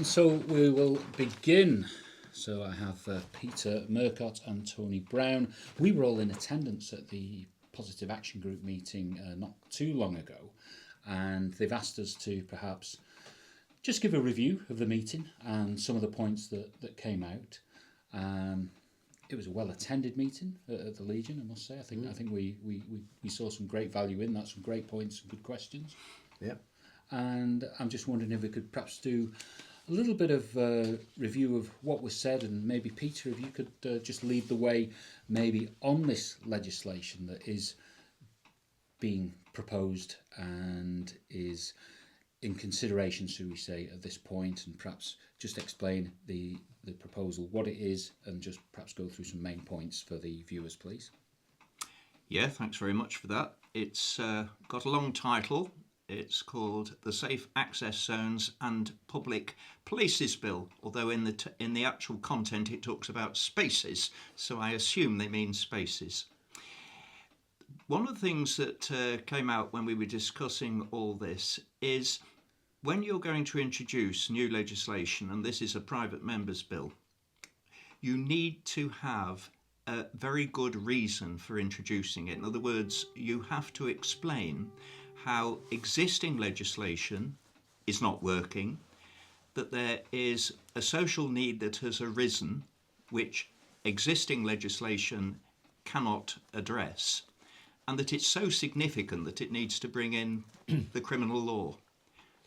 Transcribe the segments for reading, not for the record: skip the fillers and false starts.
So we will begin. So I have Peter Murcott and Tony Brown. We were all in attendance at the Positive Action Group meeting not too long ago, and they've asked us to perhaps just give a review of the meeting and some of the points that came out. It was a well attended meeting at the Legion, I must say. I think we saw some great value in that, some great points, some good questions. Yeah. And I'm just wondering if we could perhaps do a little bit of review of what was said, and maybe Peter, if you could just lead the way, maybe on this legislation that is being proposed and is in consideration, should we say, at this point, and perhaps just explain the proposal, what it is, and just perhaps go through some main points for the viewers, please. Yeah, thanks very much for that. It's got a long title. It's called the Safe Access Zones and Public Places Bill, although in the actual content it talks about spaces, so I assume they mean spaces. One of the things that came out when we were discussing all this is when you're going to introduce new legislation, and this is a private member's bill, you need to have a very good reason for introducing it. In other words, you have to explain how existing legislation is not working, that there is a social need that has arisen which existing legislation cannot address, and that it's so significant that it needs to bring in the criminal law,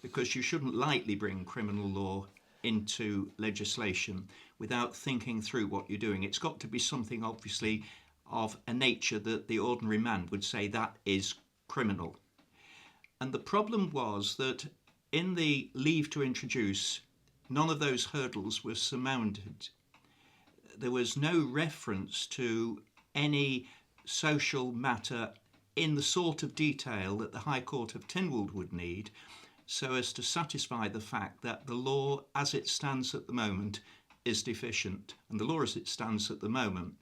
because you shouldn't lightly bring criminal law into legislation without thinking through what you're doing. It's got to be something obviously of a nature that the ordinary man would say that is criminal. And the problem was that in the leave to introduce, none of those hurdles were surmounted. There was no reference to any social matter in the sort of detail that the High Court of Tynwald would need, so as to satisfy the fact that the law as it stands at the moment is deficient. And the law as it stands at the moment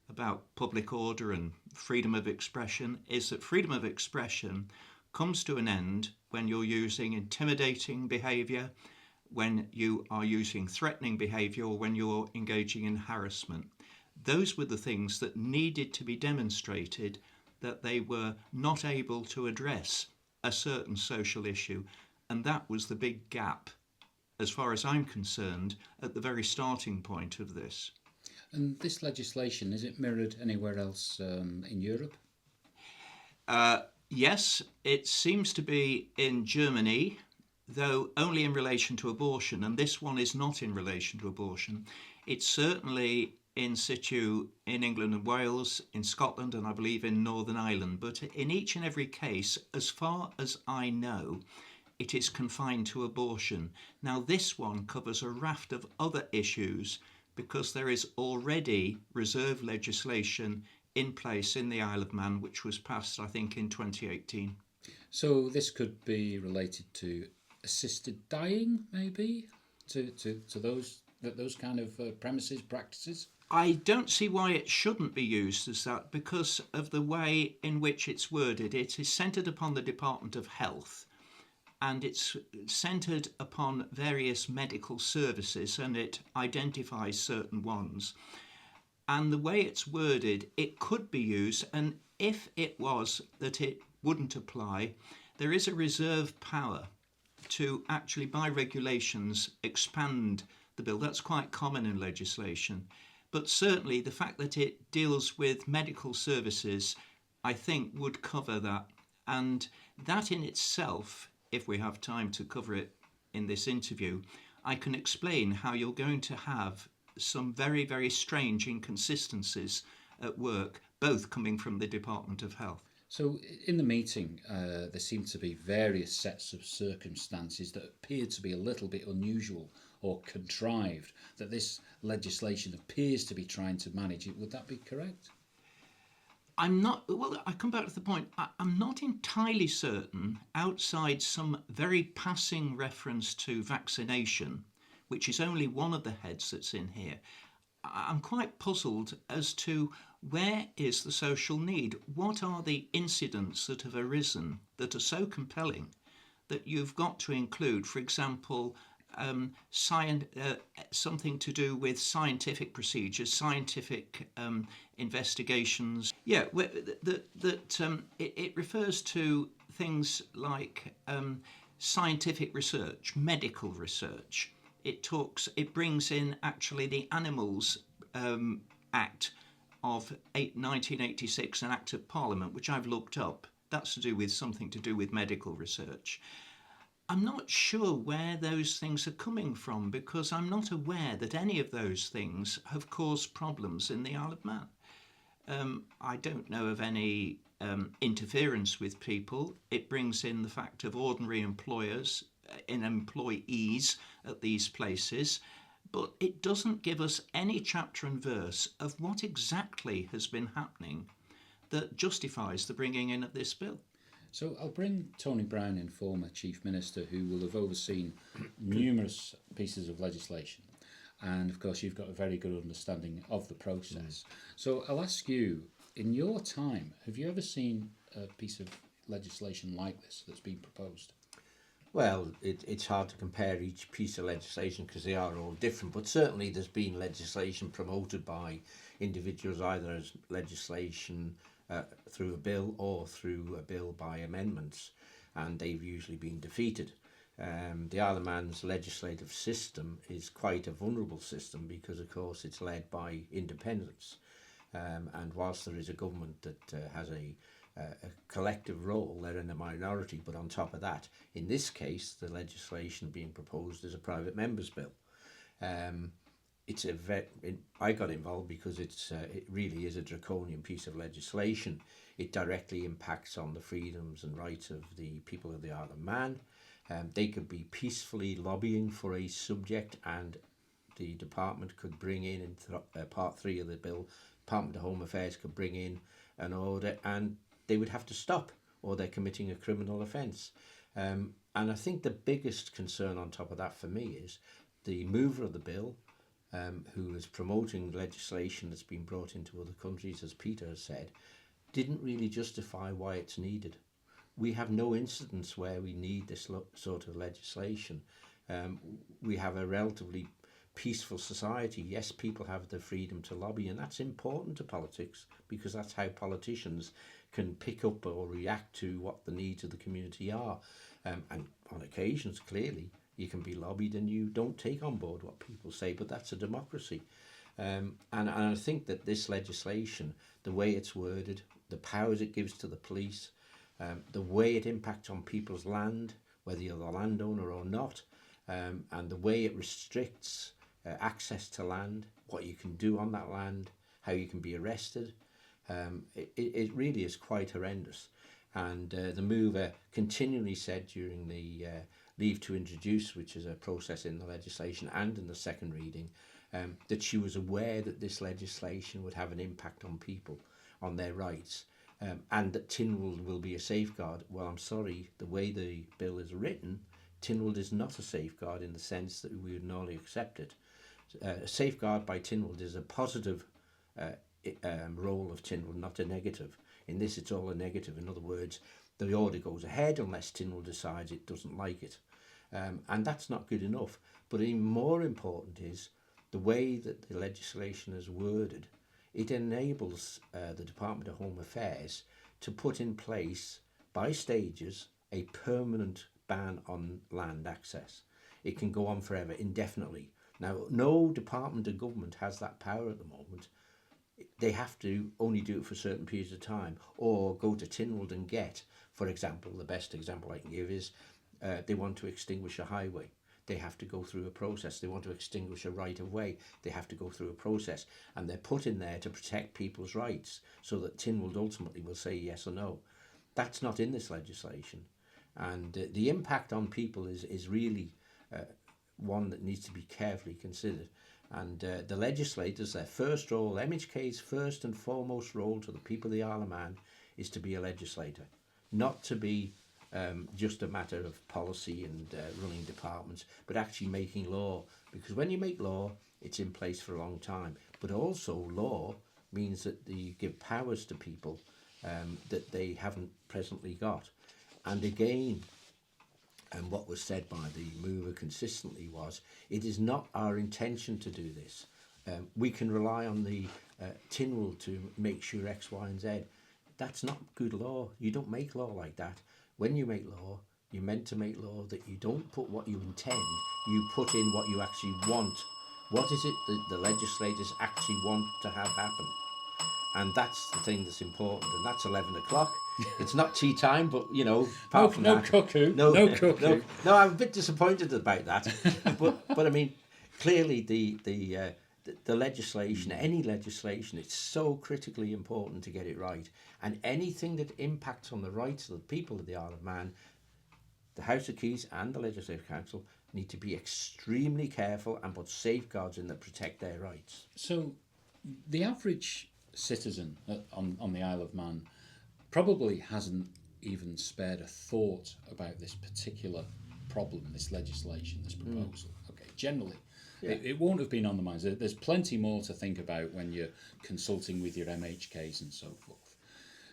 about public order and freedom of expression is that freedom of expression comes to an end when you're using intimidating behaviour, when you are using threatening behaviour, or when you're engaging in harassment. Those were the things that needed to be demonstrated that they were not able to address a certain social issue. And that was the big gap, as far as I'm concerned, at the very starting point of this. And this legislation, is it mirrored anywhere else in Europe? Yes, it seems to be in Germany, though only in relation to abortion, and this one is not in relation to abortion. It's certainly in situ in England and Wales, in Scotland, and I believe in Northern Ireland. But in each and every case, as far as I know, it is confined to abortion. Now, this one covers a raft of other issues because there is already reserve legislation in place in the Isle of Man, which was passed, I think, in 2018. So this could be related to assisted dying, maybe, to those kind of premises, practices? I don't see why it shouldn't be used as that, because of the way in which it's worded. It is centred upon the Department of Health, and it's centred upon various medical services, and it identifies certain ones. And the way it's worded, it could be used, and if it was that it wouldn't apply, there is a reserve power to actually, by regulations, expand the bill. That's quite common in legislation. But certainly the fact that it deals with medical services, I think, would cover that. And that in itself, if we have time to cover it in this interview, I can explain how you're going to have some very, very strange inconsistencies at work, both coming from the Department of Health. So in the meeting, there seemed to be various sets of circumstances that appeared to be a little bit unusual or contrived, that this legislation appears to be trying to manage it. Would that be correct? I come back to the point. I'm not entirely certain, outside some very passing reference to vaccination, which is only one of the heads that's in here. I'm quite puzzled as to where is the social need? What are the incidents that have arisen that are so compelling that you've got to include, for example, something to do with scientific procedures, scientific investigations. Yeah, it refers to things like scientific research, medical research. It brings in actually the Animals Act of 1986, an Act of Parliament, which I've looked up. That's to do with something to do with medical research. I'm not sure where those things are coming from, because I'm not aware that any of those things have caused problems in the Isle of Man. I don't know of any interference with people. It brings in the fact of ordinary employers and employees at these places, but it doesn't give us any chapter and verse of what exactly has been happening that justifies the bringing in of this bill. So I'll bring Tony Brown in, former Chief Minister, who will have overseen numerous pieces of legislation. And of course, you've got a very good understanding of the process. So I'll ask you, in your time, have you ever seen a piece of legislation like this that's been proposed? Well, it's hard to compare each piece of legislation because they are all different, but certainly there's been legislation promoted by individuals, either as legislation through a bill or through a bill by amendments, and they've usually been defeated. The Isle of Man's legislative system is quite a vulnerable system because, of course, it's led by independents, and whilst there is a government that has a collective role, they're in a minority. But on top of that, in this case, the legislation being proposed is a private member's bill. I got involved because it really is a draconian piece of legislation. It directly impacts on the freedoms and rights of the people of the Isle of Man. They could be peacefully lobbying for a subject, and the department could bring in part 3 of the bill, Department of Home Affairs could bring in an order, and they would have to stop, or they're committing a criminal offence. And I think the biggest concern on top of that for me is the mover of the bill, who is promoting legislation that's been brought into other countries, as Peter has said, didn't really justify why it's needed. We have no incidents where we need this sort of legislation. We have a relatively peaceful society. Yes, people have the freedom to lobby, and that's important to politics because that's how politicians can pick up or react to what the needs of the community are. And on occasions, clearly, you can be lobbied and you don't take on board what people say, but that's a democracy. And I think that this legislation, the way it's worded, the powers it gives to the police, the way it impacts on people's land, whether you're the landowner or not, and the way it restricts access to land, what you can do on that land, how you can be arrested, it really is quite horrendous. And the mover continually said during the leave to introduce, which is a process in the legislation and in the second reading, that she was aware that this legislation would have an impact on people, on their rights, and that Tynwald will be a safeguard. Well, I'm sorry, the way the bill is written, Tynwald is not a safeguard in the sense that we would normally accept it. A safeguard by Tynwald is a positive role of Tynwald, not a negative. In this, it's all a negative. In other words, the order goes ahead unless Tynwald decides it doesn't like it. And that's not good enough. But even more important is the way that the legislation is worded. It enables the Department of Home Affairs to put in place, by stages, a permanent ban on land access. It can go on forever, indefinitely. Now, no department of government has that power at the moment. They have to only do it for certain periods of time, or go to Tynwald and get, for example, the best example I can give is they want to extinguish a highway. They have to go through a process. They want to extinguish a right of way. They have to go through a process, and they're put in there to protect people's rights so that Tynwald ultimately will say yes or no. That's not in this legislation, and the impact on people is really one that needs to be carefully considered. And the legislators, their first role, MHK's first and foremost role to the people of the Isle of Man is to be a legislator, not to be just a matter of policy and running departments, but actually making law. Because when you make law, it's in place for a long time. But also law means that you give powers to people that they haven't presently got. And again, and what was said by the mover consistently was, it is not our intention to do this. We can rely on the tin rule to make sure X, Y, and Z. That's not good law. You don't make law like that. When you make law, you're meant to make law that you don't put what you intend, you put in what you actually want. What is it that the legislators actually want to have happen? And that's the thing that's important, and that's 11 o'clock. It's not tea time, but, you know, apart from no that... cuckoo. No cuckoo. No, I'm a bit disappointed about that. but I mean, clearly the legislation, any legislation, it's so critically important to get it right. And anything that impacts on the rights of the people of the Isle of Man, the House of Keys and the Legislative Council need to be extremely careful and put safeguards in that protect their rights. So the average citizen on the Isle of Man probably hasn't even spared a thought about this particular problem, this legislation, this proposal. Okay, generally, it won't have been on the minds. There's plenty more to think about when you're consulting with your MHKs and so forth.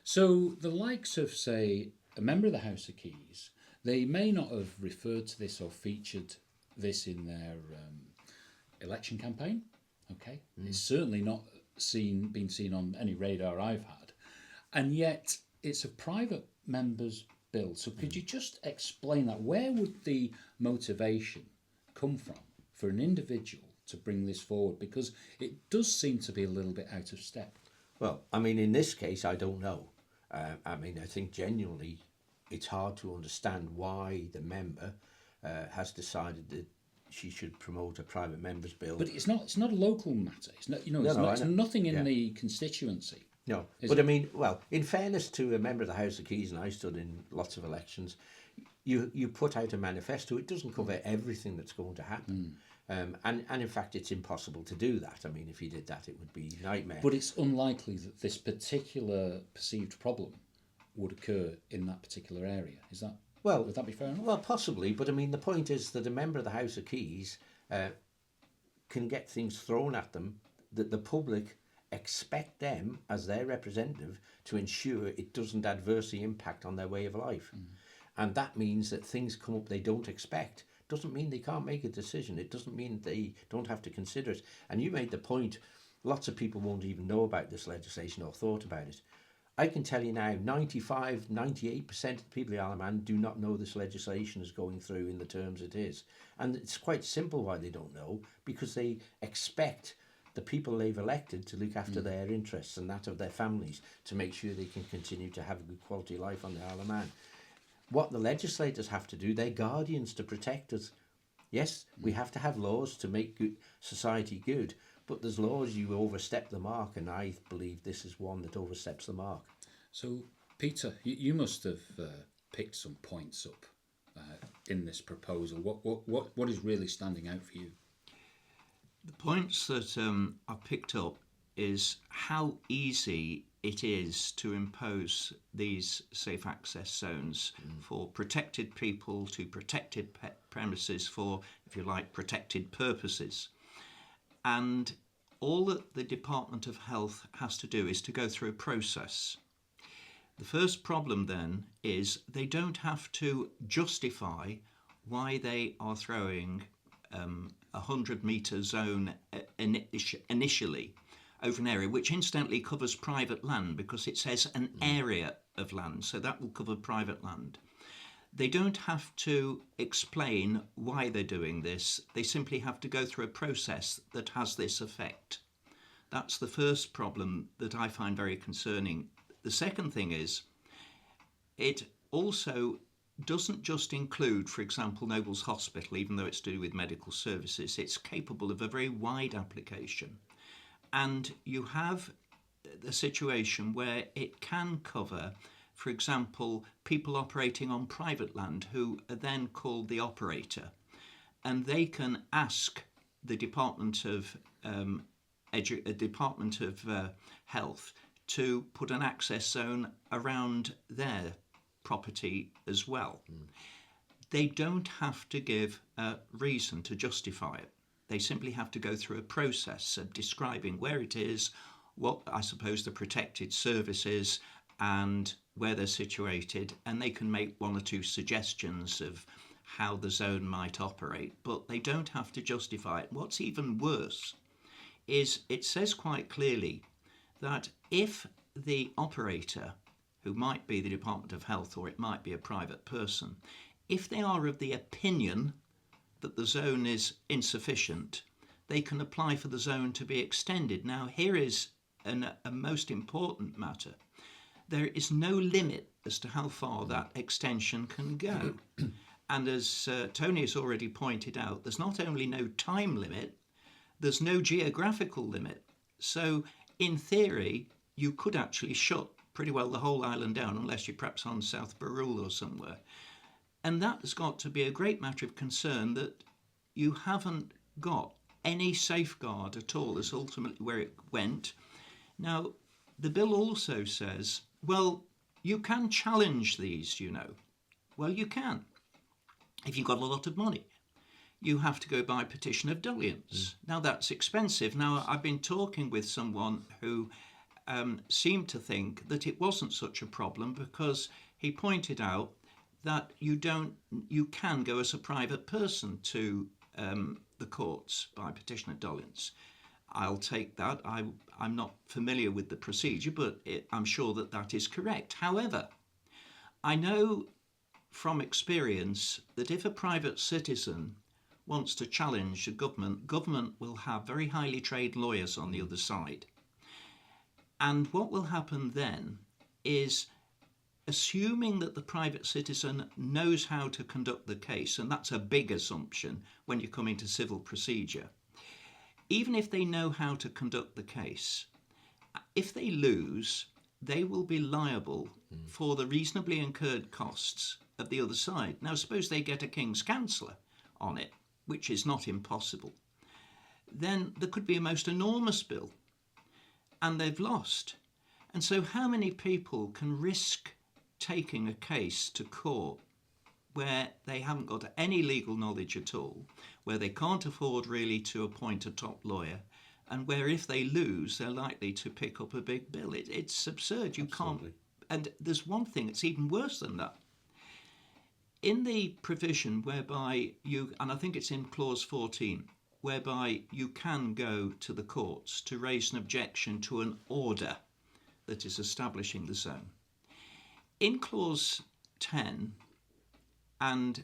So the likes of, say, a member of the House of Keys, they may not have referred to this or featured this in their election campaign. Okay, it's certainly not been seen on any radar I've had, and yet it's a private member's bill. So could you just explain that? Where would the motivation come from for an individual to bring this forward? Because it does seem to be a little bit out of step. Well, I mean, in this case, I don't know. I mean, I think genuinely it's hard to understand why the member has decided that she should promote a private member's bill. But it's not a local matter. It's not, it's nothing in the constituency. No, but I mean, well, in fairness to a member of the House of Keys, and I stood in lots of elections, you put out a manifesto. It doesn't cover everything that's going to happen. And in fact, it's impossible to do that. I mean, if you did that, it would be a nightmare. But it's unlikely that this particular perceived problem would occur in that particular area. Is that? Well, would that be fair enough? Well, possibly, but I mean, the point is that a member of the House of Keys can get things thrown at them that the public expect them, as their representative, to ensure it doesn't adversely impact on their way of life. And that means that things come up they don't expect. Doesn't mean they can't make a decision. It doesn't mean they don't have to consider it. And you made the point, lots of people won't even know about this legislation or thought about it. I can tell you now, 95, 98% of the people of the Isle of Man do not know this legislation is going through in the terms it is. And it's quite simple why they don't know, because they expect the people they've elected to look after their interests and that of their families, to make sure they can continue to have a good quality life on the Isle of Man. What the legislators have to do, they're guardians to protect us. Yes, we have to have laws to make good society good, but there's laws you overstep the mark, and I believe this is one that oversteps the mark. So, Peter, you must have picked some points up in this proposal. What is really standing out for you? The points that I picked up is how easy it is to impose these safe access zones for protected people to protected premises for, if you like, protected purposes. And all that the Department of Health has to do is to go through a process. The first problem then is they don't have to justify why they are throwing a 100-metre zone initially over an area, which incidentally covers private land, because it says an area of land, so that will cover private land. They don't have to explain why they're doing this. They simply have to go through a process that has this effect. That's the first problem that I find very concerning. The second thing is, it also doesn't just include, for example, Noble's Hospital, even though it's to do with medical services. It's capable of a very wide application. And you have a situation where it can cover, for example, people operating on private land who are then called the operator, and they can ask the Department of Health to put an access zone around their property as well. They don't have to give a reason to justify it. They simply have to go through a process of describing where it is, what I suppose the protected service is, and where they're situated, and they can make one or two suggestions of how the zone might operate, but they don't have to justify it. What's even worse is it says quite clearly that if the operator, who might be the Department of Health or it might be a private person, if they are of the opinion that the zone is insufficient, they can apply for the zone to be extended. Now, here is a most important matter. There is no limit as to how far that extension can go. And as Tony has already pointed out, there's not only no time limit, there's no geographical limit. So in theory, you could actually shut pretty well the whole island down, unless you're perhaps on South Barul or somewhere. And that has got to be a great matter of concern, that you haven't got any safeguard at all. Is ultimately where it went. Now, the bill also says, well, you can challenge these, you know. Well, you can, if you've got a lot of money. You have to go by petition of dalliance. Now, that's expensive. Now, I've been talking with someone who seemed to think that it wasn't such a problem, because he pointed out that you can go as a private person to the courts by petition of dalliance. I'll take that. I'm not familiar with the procedure, but I'm sure that is correct. However, I know from experience that if a private citizen wants to challenge the government will have very highly trained lawyers on the other side. And what will happen then is, assuming that the private citizen knows how to conduct the case, and that's a big assumption when you come into civil procedure, even if they know how to conduct the case, if they lose, they will be liable for the reasonably incurred costs of the other side. Now, suppose they get a King's Counsellor on it, which is not impossible, then there could be a most enormous bill, and they've lost. And so how many people can risk taking a case to court where they haven't got any legal knowledge at all, where they can't afford really to appoint a top lawyer, and where if they lose, they're likely to pick up a big bill? It's absurd. You Absolutely. can't. And there's one thing that's even worse than that. In the provision whereby you, and I think it's in clause 14, whereby you can go to the courts to raise an objection to an order that is establishing the zone. In clause 10, and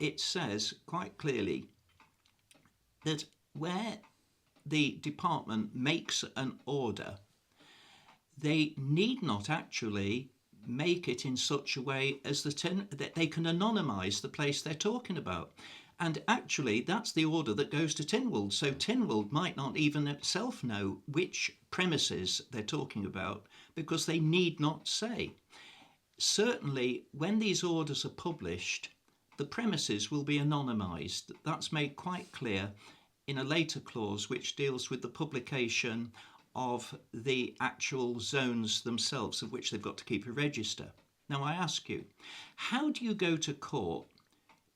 it says quite clearly that where the department makes an order, they need not actually make it in such a way as that they can anonymise the place they're talking about. And actually, that's the order that goes to Tynwald. So Tynwald might not even itself know which premises they're talking about, because they need not say. Certainly, when these orders are published, the premises will be anonymised. That's made quite clear in a later clause which deals with the publication of the actual zones themselves, of which they've got to keep a register. Now, I ask you, how do you go to court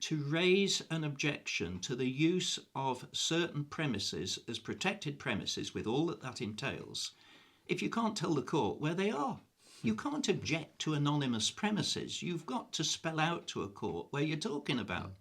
to raise an objection to the use of certain premises as protected premises, with all that entails, if you can't tell the court where they are? You can't object to anonymous premises. You've got to spell out to a court where you're talking about.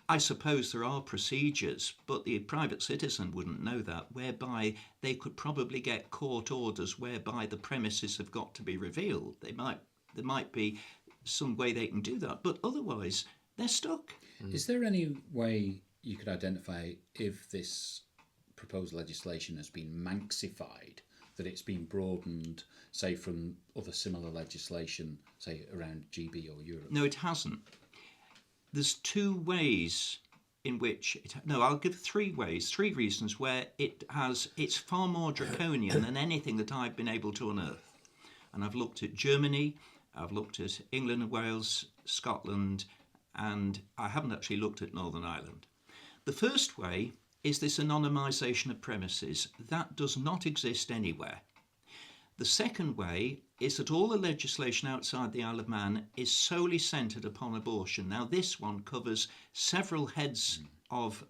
I suppose there are procedures, but the private citizen wouldn't know that, whereby they could probably get court orders whereby the premises have got to be revealed. There might be some way they can do that, but otherwise they're stuck. Is there any way you could identify if this proposed legislation has been Manxified, that it's been broadened, say, from other similar legislation, say, around GB or Europe? No, it hasn't. There's two ways in which I'll give three reasons where it's far more draconian than anything that I've been able to unearth. And I've looked at Germany, I've looked at England and Wales, Scotland, and I haven't actually looked at Northern Ireland. The first way is this anonymisation of premises. That does not exist anywhere. The second way is that all the legislation outside the Isle of Man is solely centred upon abortion. Now, this one covers several heads of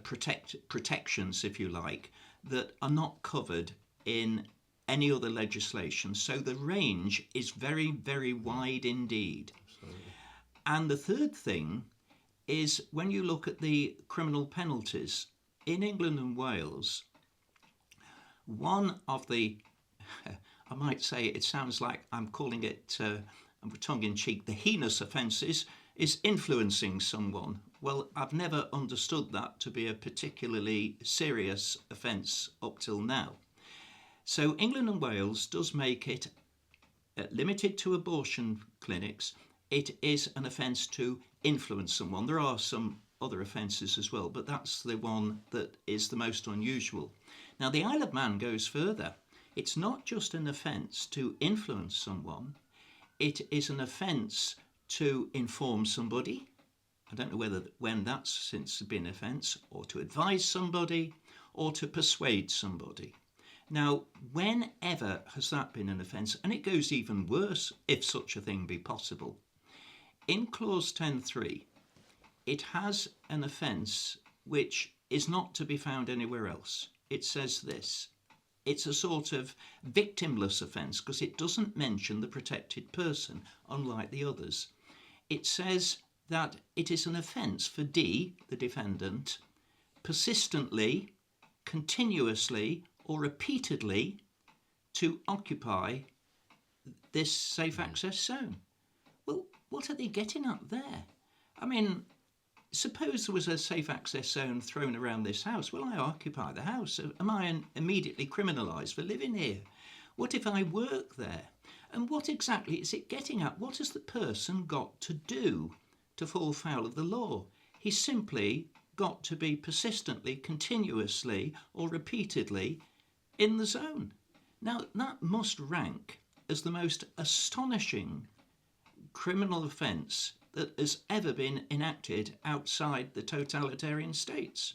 protections, if you like, that are not covered in any other legislation. So the range is very, very wide indeed. Absolutely. And the third thing is when you look at the criminal penalties in England and Wales, one of the, I might say it sounds like I'm calling it, tongue-in-cheek, the heinous offences is influencing someone. Well, I've never understood that to be a particularly serious offence up till now. So England and Wales does make it limited to abortion clinics. It is an offence to influence someone. There are some other offences as well, but that's the one that is the most unusual. Now, the Isle of Man goes further. It's not just an offence to influence someone, it is an offence to inform somebody. I don't know when that's since been an offence, or to advise somebody, or to persuade somebody. Now, whenever has that been an offence? And it goes even worse, if such a thing be possible. In clause 10.3, it has an offence which is not to be found anywhere else. It says this: it's a sort of victimless offence because it doesn't mention the protected person, unlike the others. It says that it is an offence for D, the defendant, persistently, continuously, or repeatedly to occupy this safe access zone. Well, what are they getting at there? I mean, suppose there was a safe access zone thrown around this house. Well, I occupy the house. Am I immediately criminalised for living here? What if I work there? And what exactly is it getting at? What has the person got to do to fall foul of the law? He's simply got to be persistently, continuously, or repeatedly in the zone. Now, that must rank as the most astonishing criminal offence that has ever been enacted outside the totalitarian states.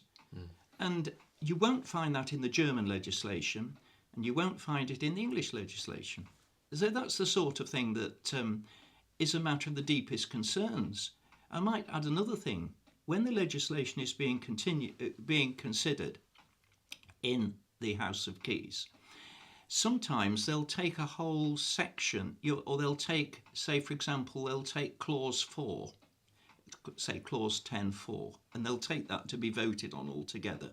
And you won't find that in the German legislation, and you won't find it in the English legislation. So that's the sort of thing that is a matter of the deepest concerns. I might add another thing. When the legislation is being considered in the House of Keys, sometimes they'll take a whole section, or they'll take, say, for example, they'll take clause 4, say clause 10.4, and they'll take that to be voted on altogether.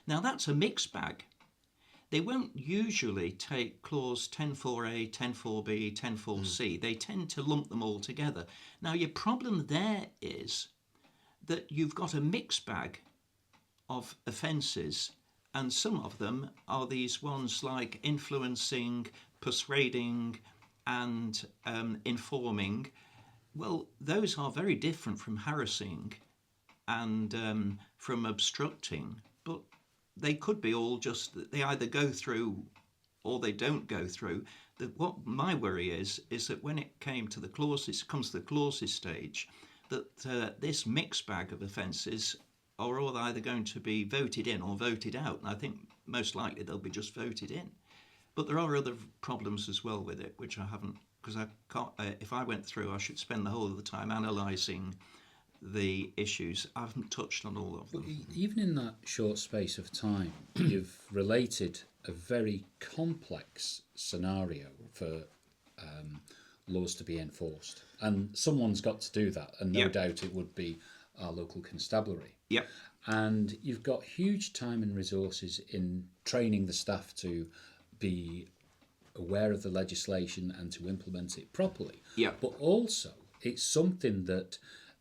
Now, that's a mixed bag. They won't usually take clause 10.4a, 10.4b, 10.4c. They tend to lump them all together. Now, your problem there is that you've got a mixed bag of offences, and some of them are these ones like influencing, persuading, and informing. Well, those are very different from harassing and from obstructing, but they could be all just, they either go through or they don't go through. What my worry is that when it comes to the clauses stage, that this mixed bag of offences are all either going to be voted in or voted out. And I think most likely they'll be just voted in. But there are other problems as well with it, which I haven't, because I can't, if I went through, I should spend the whole of the time analysing the issues. I haven't touched on all of them. Even in that short space of time, you've related a very complex scenario for laws to be enforced. And someone's got to do that, and no doubt it would be our local constabulary. Yep. And you've got huge time and resources in training the staff to be aware of the legislation and to implement it properly. Yeah. But also, it's something that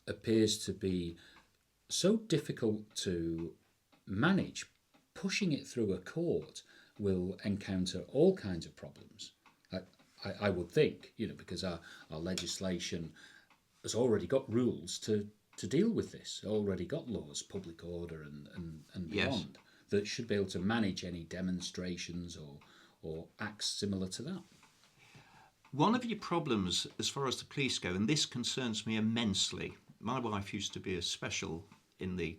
appears to be so difficult to manage. Pushing it through a court will encounter all kinds of problems. I would think, because our legislation has already got rules to deal with this, already got laws, public order and beyond, that should be able to manage any demonstrations or acts similar to that. One of your problems as far as the police go, and this concerns me immensely, my wife used to be a special in the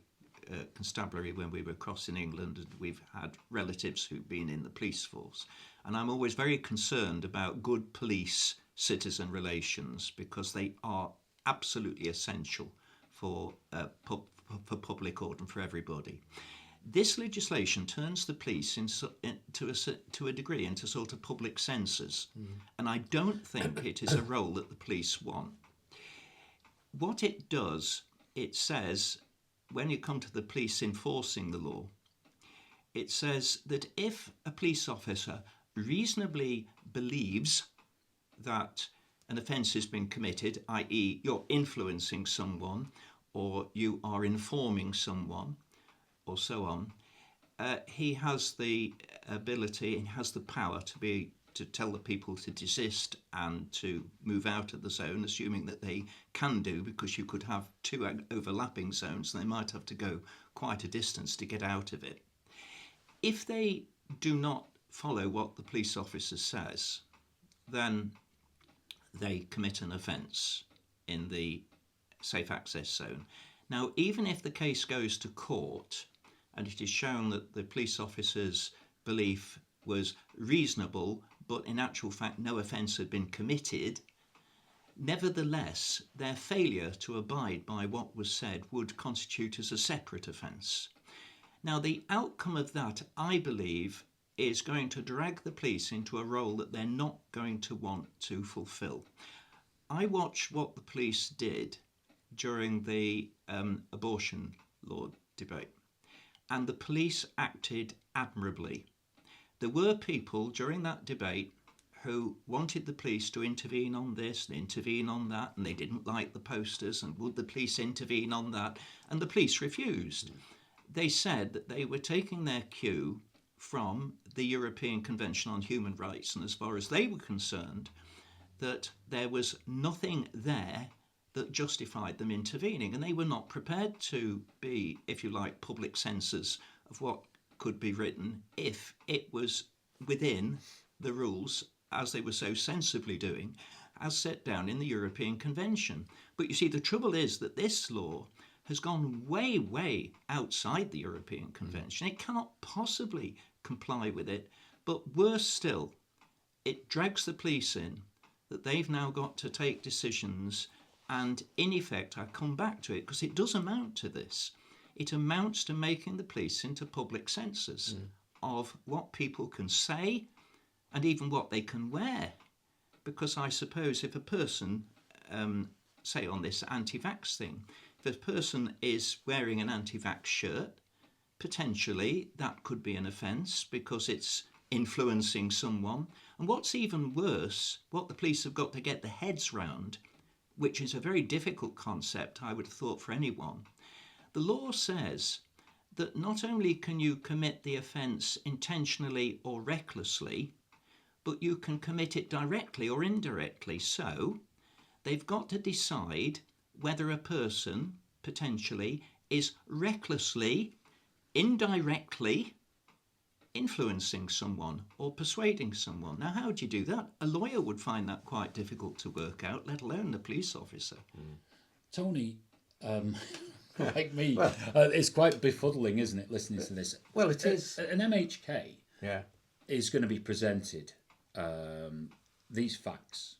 constabulary when we were across in England, and we've had relatives who've been in the police force, and I'm always very concerned about good police-citizen relations because they are absolutely essential for public order and for everybody. This legislation turns the police to a degree into sort of public censors, and I don't think it is a role that the police want. what it does, it says, when you come to the police enforcing the law, it says that if a police officer reasonably believes that an offence has been committed, i.e. you're influencing someone or you are informing someone or so on, he has the ability and has the power to tell the people to desist and to move out of the zone, assuming that they can do, because you could have two overlapping zones and they might have to go quite a distance to get out of it. If they do not follow what the police officer says, then they commit an offence in the safe access zone. Now, even if the case goes to court and it is shown that the police officer's belief was reasonable, but in actual fact no offence had been committed, nevertheless their failure to abide by what was said would constitute as a separate offence. Now, the outcome of that, I believe, is going to drag the police into a role that they're not going to want to fulfil. I watched what the police did during the abortion law debate, and the police acted admirably. There were people during that debate who wanted the police to intervene on this and intervene on that, and they didn't like the posters, and would the police intervene on that? And the police refused. They said that they were taking their cue from the European Convention on Human Rights, and as far as they were concerned, that there was nothing there that justified them intervening, and they were not prepared to be, if you like, public censors of what could be written if it was within the rules, as they were so sensibly doing, as set down in the European Convention. But you see, the trouble is that this law has gone way, way outside the European Convention. It cannot possibly comply with it, but worse still, it drags the police in, that they've now got to take decisions, and in effect, I come back to it because it does amount to this. It amounts to making the police into public censors of what people can say and even what they can wear. Because I suppose if a person, say on this anti-vax thing, if a person is wearing an anti-vax shirt, potentially that could be an offence because it's influencing someone. And what's even worse, what the police have got to get their heads round, which is a very difficult concept, I would have thought, for anyone. The law says that not only can you commit the offence intentionally or recklessly, but you can commit it directly or indirectly. So they've got to decide whether a person potentially is recklessly, indirectly influencing someone or persuading someone. Now, how do you do that? A lawyer would find that quite difficult to work out, let alone the police officer. Tony, like me, it's quite befuddling, isn't it, listening to this? Well, it is. An MHK Yeah. is going to be presented these facts,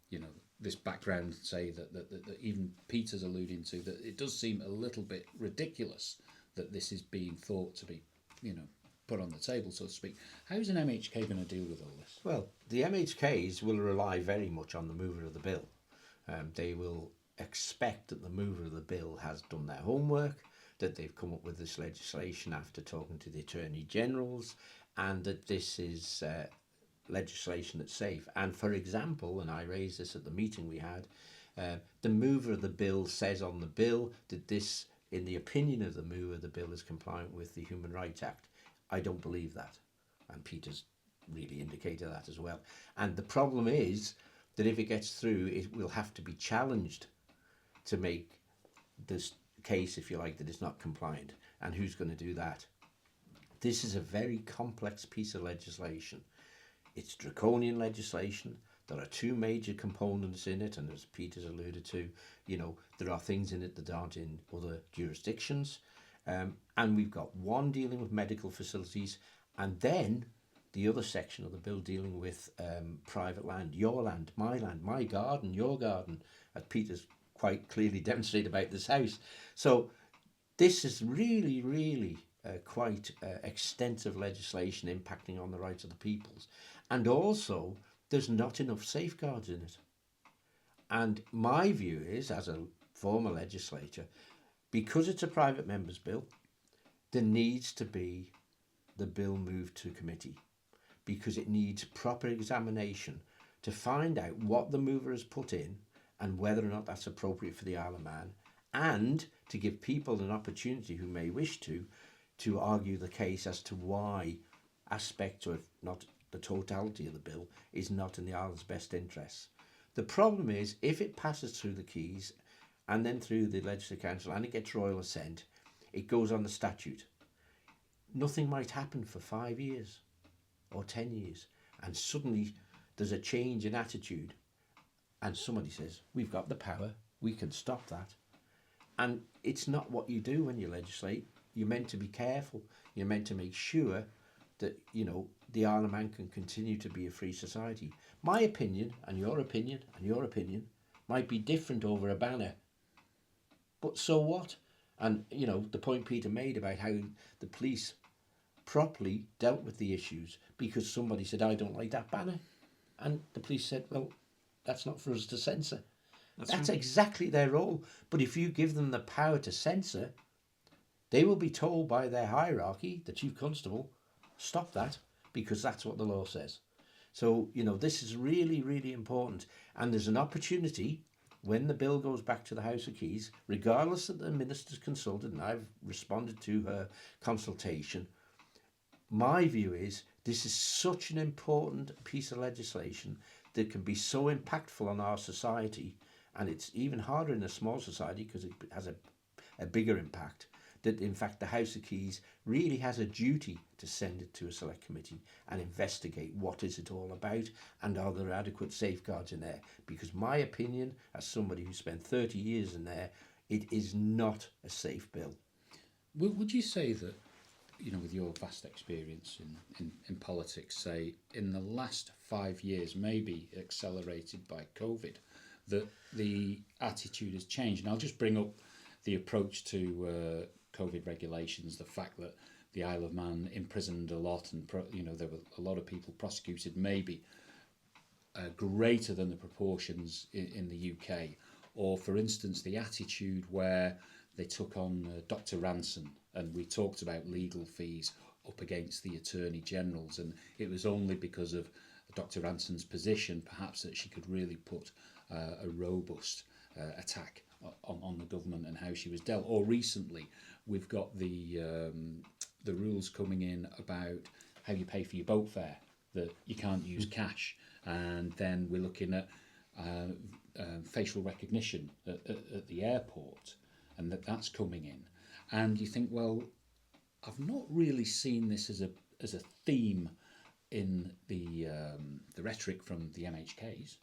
you know, this background, say that even Peter's alluding to, that it does seem a little bit ridiculous that this is being thought to be, you know, put on the table, so to speak. How's an MHK going to deal with all this? Well, the MHKs will rely very much on the mover of the bill. They will expect that the mover of the bill has done their homework, that they've come up with this legislation after talking to the Attorney Generals, and that this is legislation that's safe. And for example, and I raised this at the meeting we had, the mover of the bill says on the bill that this, in the opinion of the mover of the bill, is compliant with the Human Rights Act. I don't believe that. And Peter's really indicated that as well. And the problem is that if it gets through, it will have to be challenged to make this case, if you like, that it's not compliant. And who's going to do that? This is a very complex piece of legislation. It's draconian legislation. There are two major components in it, and as Peter's alluded to, you know, there are things in it that aren't in other jurisdictions. And we've got one dealing with medical facilities, and then the other section of the bill dealing with private land, your land, my garden, your garden, as Peter's quite clearly demonstrated about this house. So this is really, really quite extensive legislation impacting on the rights of the peoples. And also, there's not enough safeguards in it. And my view is, as a former legislature, because it's a private member's bill, there needs to be the bill moved to committee, because it needs proper examination to find out what the mover has put in and whether or not that's appropriate for the Isle of Man, and to give people an opportunity who may wish to argue the case as to why aspects, or if not the totality of the bill, is not in the island's best interests. The problem is, if it passes through the Keys and then through the Legislative Council and it gets royal assent, it goes on the statute. Nothing might happen for 5 years or 10 years, and suddenly there's a change in attitude and somebody says, we've got the power, we can stop that. And it's not what you do when you legislate. You're meant to be careful. You're meant to make sure that, you know, the Isle of Man can continue to be a free society. My opinion and your opinion and your opinion might be different over a banner, but so what? And, you know, the point Peter made about how the police properly dealt with the issues because somebody said, I don't like that banner. And the police said, well, that's not for us to censor. That's exactly their role. But if you give them the power to censor, they will be told by their hierarchy, the chief constable, stop that, because that's what the law says. So, you know, this is really, really important. And there's an opportunity when the bill goes back to the House of Keys, regardless that the minister's consulted, and I've responded to her consultation, my view is this is such an important piece of legislation that can be so impactful on our society, and it's even harder in a small society because it has a bigger impact, that in fact the House of Keys really has a duty to send it to a select committee and investigate what is it all about and are there adequate safeguards in there. Because my opinion, as somebody who spent 30 years in there, it is not a safe bill. Would you say that, you know, with your vast experience in politics, say in the last 5 years, maybe accelerated by COVID, that the attitude has changed? And I'll just bring up the approach to COVID regulations, the fact that the Isle of Man imprisoned a lot, and you know, there were a lot of people prosecuted, maybe greater than the proportions in the UK. Or, for instance, the attitude where they took on Dr. Ranson, and we talked about legal fees up against the Attorney Generals, and it was only because of Dr. Ranson's position, perhaps, that she could really put a robust attack on the government and how she was dealt. Or recently, we've got the rules coming in about how you pay for your boat fare, that you can't use cash, and then we're looking at facial recognition at the airport, and that's coming in. And you think, well, I've not really seen this as a theme in the rhetoric from the MHKs.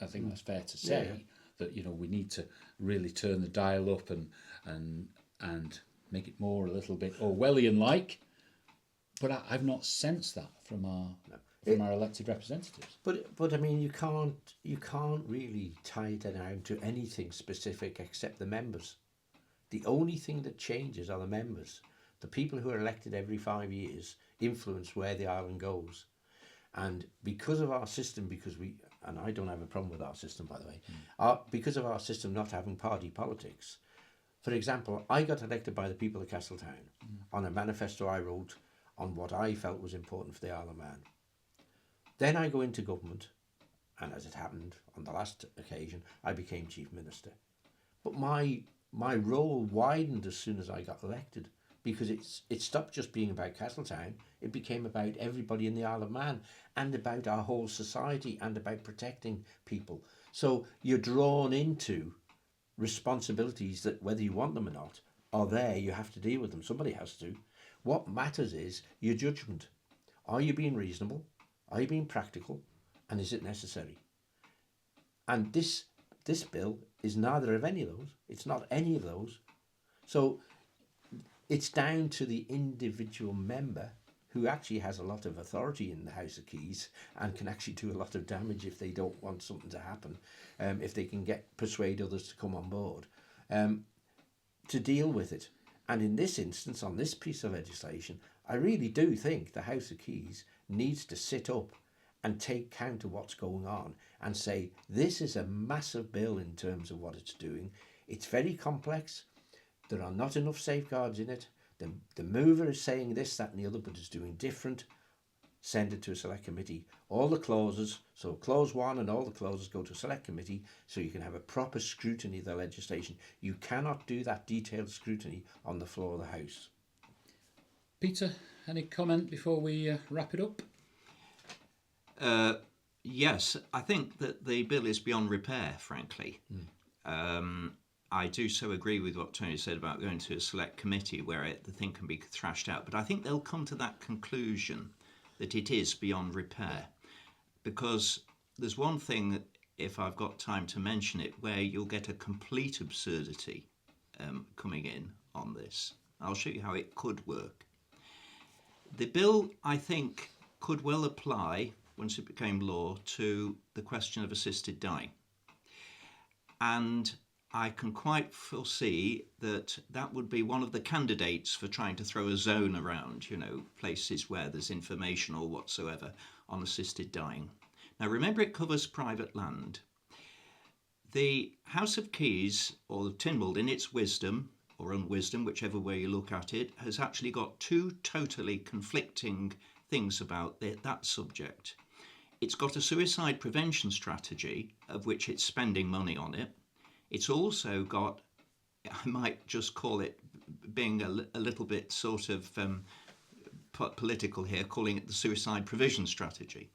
I think that's fair to say, that, you know, we need to really turn the dial up and make it more a little bit Orwellian-like. But I've not sensed that from our elected representatives. But I mean, you can't really tie it down to anything specific except the members. The only thing that changes are the members. The people who are elected every 5 years influence where the island goes. And because of our system, and I don't have a problem with our system, by the way, because of our system not having party politics, for example, I got elected by the people of Castletown on a manifesto I wrote on what I felt was important for the Isle of Man. Then I go into government, and as it happened on the last occasion, I became Chief Minister. But my role widened as soon as I got elected, because it stopped just being about Castletown. It became about everybody in the Isle of Man, and about our whole society, and about protecting people. So you're drawn into responsibilities that, whether you want them or not, are there. You have to deal with them. Somebody has to. What matters is your judgment. Are you being reasonable? Are you being practical? And is it necessary? And this bill is neither of any of those. It's not any of those. So it's down to the individual member, who actually has a lot of authority in the House of Keys and can actually do a lot of damage if they don't want something to happen, if they can persuade others to come on board, to deal with it. And in this instance, on this piece of legislation, I really do think the House of Keys needs to sit up and take count of what's going on and say, this is a massive bill in terms of what it's doing. It's very complex. There are not enough safeguards in it. The mover is saying this, that and the other, but it's doing different. Send it to a select committee. All the clauses, so clause 1 and all the clauses go to a select committee so you can have a proper scrutiny of the legislation. You cannot do that detailed scrutiny on the floor of the House. Peter, any comment before we wrap it up? Yes, I think that the bill is beyond repair, frankly. I do so agree with what Tony said about going to a select committee where the thing can be thrashed out, but I think they'll come to that conclusion that it is beyond repair, because there's one thing, if I've got time to mention it, where you'll get a complete absurdity coming in on this. I'll show you how it could work. The bill, I think, could well apply, once it became law, to the question of assisted dying. And I can quite foresee that that would be one of the candidates for trying to throw a zone around, places where there's information or whatsoever on assisted dying. Now remember, it covers private land. The House of Keys, or Tynwald, in its wisdom, or unwisdom, whichever way you look at it, has actually got two totally conflicting things about that subject. It's got a suicide prevention strategy, of which it's spending money on it. It's also got, I might just call it, being a little bit sort of political here, calling it the suicide provision strategy.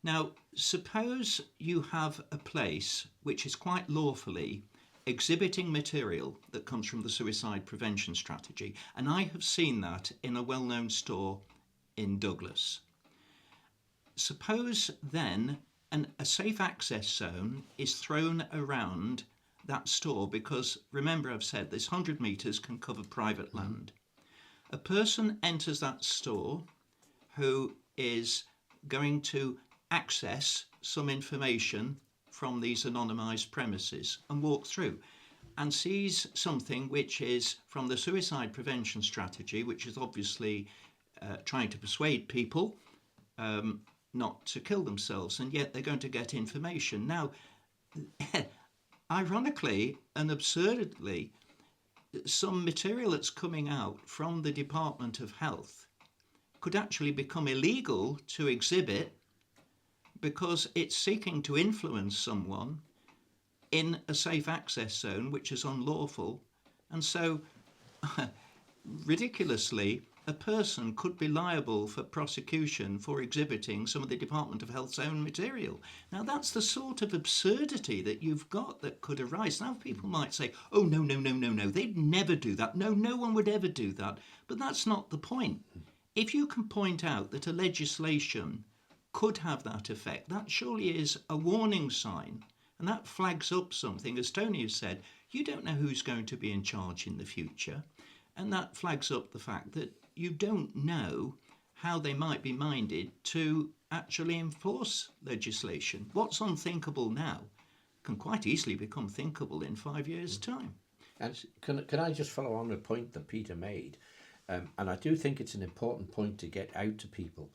Now, suppose you have a place which is quite lawfully exhibiting material that comes from the suicide prevention strategy, and I have seen that in a well-known store in Douglas. Suppose then a safe access zone is thrown around that store, because remember, I've said this 100 metres can cover private land. A person enters that store who is going to access some information from these anonymised premises and walk through and sees something which is from the suicide prevention strategy, which is obviously trying to persuade people not to kill themselves, and yet they're going to get information. Now, ironically and absurdly, some material that's coming out from the Department of Health could actually become illegal to exhibit because it's seeking to influence someone in a safe access zone, which is unlawful. And so, ridiculously, a person could be liable for prosecution for exhibiting some of the Department of Health's own material. Now, that's the sort of absurdity that you've got that could arise. Now, people might say, oh, no, they'd never do that. No one would ever do that. But that's not the point. If you can point out that a legislation could have that effect, that surely is a warning sign. And that flags up something. As Tony has said, you don't know who's going to be in charge in the future. And that flags up the fact that you don't know how they might be minded to actually enforce legislation. What's unthinkable now can quite easily become thinkable in 5 years' time. And can I just follow on a point that Peter made? And I do think it's an important point to get out to people.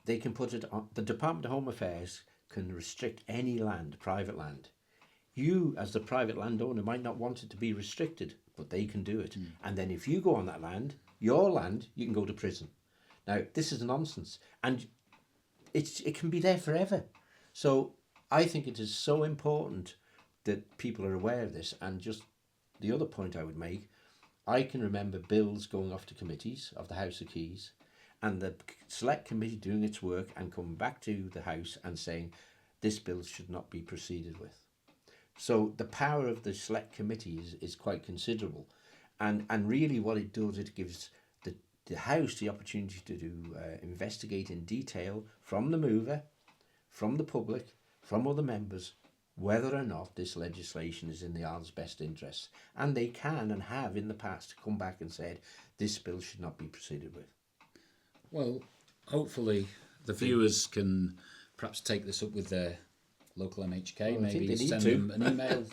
They can put it on, the Department of Home Affairs can restrict any land, private land. You, as the private landowner, might not want it to be restricted, but they can do it. And then if you go on that land, your land, you can go to prison. Now, this is nonsense. And it can be there forever. So I think it is so important that people are aware of this. And just the other point I would make, I can remember bills going off to committees of the House of Keys and the select committee doing its work and coming back to the House and saying this bill should not be proceeded with. So the power of the select committee is quite considerable. And really what it does, it gives the House the opportunity to investigate in detail from the mover, from the public, from other members, whether or not this legislation is in the Isle's best interests. And they can and have in the past come back and said this bill should not be proceeded with. Well, hopefully the viewers can perhaps take this up with their local MHK, Well, maybe send them an email,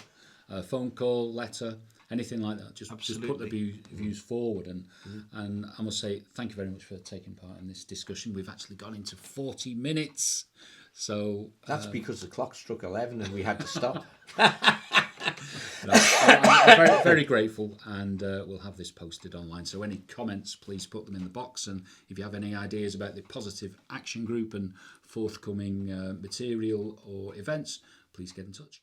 a phone call, letter, anything like that. Just put the views forward. And I must say thank you very much for taking part in this discussion. We've actually gone into 40 minutes. So that's because the clock struck 11 and we had to stop. I'm very, very grateful, and we'll have this posted online. So any comments, please put them in the box. And if you have any ideas about the Positive Action Group and forthcoming material or events, please get in touch.